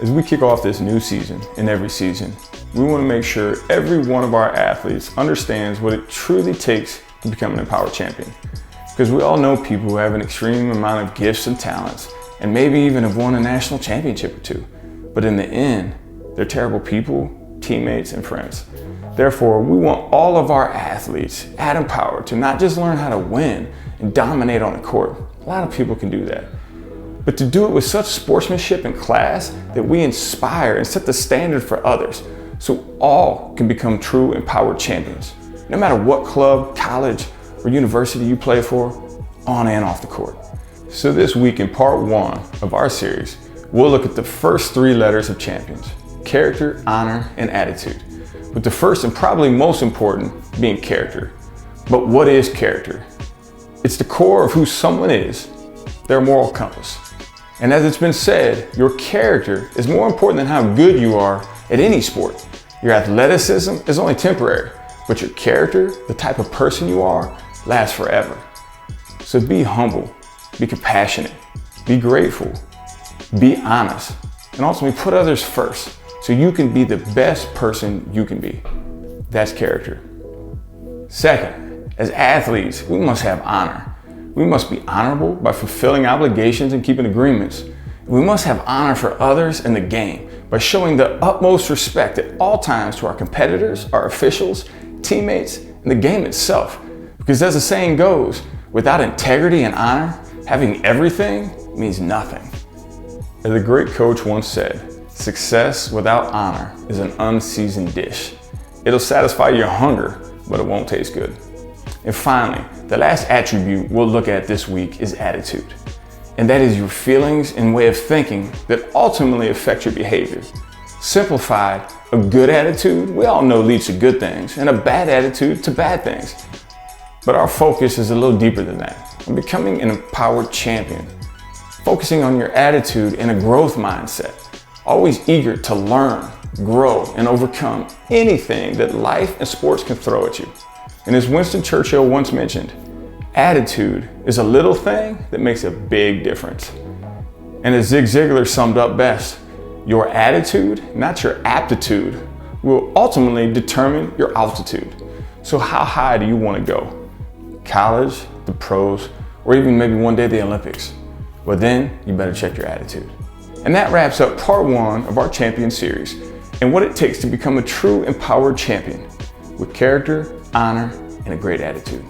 As we kick off this new season and every season, we want to make sure every one of our athletes understands what it truly takes to become an empowered champion. Because we all know people who have an extreme amount of gifts and talents and maybe even have won a national championship or two. But in the end, they're terrible people, teammates, and friends. Therefore, we want all of our athletes at Empower to not just learn how to win and dominate on the court. A lot of people can do that. But to do it with such sportsmanship and class that we inspire and set the standard for others so all can become true empowered champions, no matter what club, college, or university you play for, on and off the court. So this week in part 1 of our series, we'll look at the first 3 letters of champions: character, honor, and attitude. With the first and probably most important being character. But what is character? It's the core of who someone is, their moral compass. And as it's been said, your character is more important than how good you are at any sport. Your athleticism is only temporary, but your character, the type of person you are, lasts forever. So be humble, be compassionate, be grateful, be honest, and ultimately put others first so you can be the best person you can be. That's character. Second, as athletes, we must have honor. We must be honorable by fulfilling obligations and keeping agreements. We must have honor for others in the game by showing the utmost respect at all times to our competitors, our officials, teammates, and the game itself. Because as the saying goes, without integrity and honor, having everything means nothing. As a great coach once said, success without honor is an unseasoned dish. It'll satisfy your hunger, but it won't taste good. And finally, the last attribute we'll look at this week is attitude. And that is your feelings and way of thinking that ultimately affect your behavior. Simplified, a good attitude, we all know, leads to good things, and a bad attitude to bad things. But our focus is a little deeper than that, on becoming an empowered champion. Focusing on your attitude and a growth mindset, always eager to learn, grow, and overcome anything that life and sports can throw at you. And as Winston Churchill once mentioned, attitude is a little thing that makes a big difference. And as Zig Ziglar summed up best, your attitude, not your aptitude, will ultimately determine your altitude. So how high do you want to go? College, the pros, or even maybe one day the Olympics? Well, then you better check your attitude. And that wraps up part 1 of our champion series and what it takes to become a true empowered champion with character, honor, and a great attitude.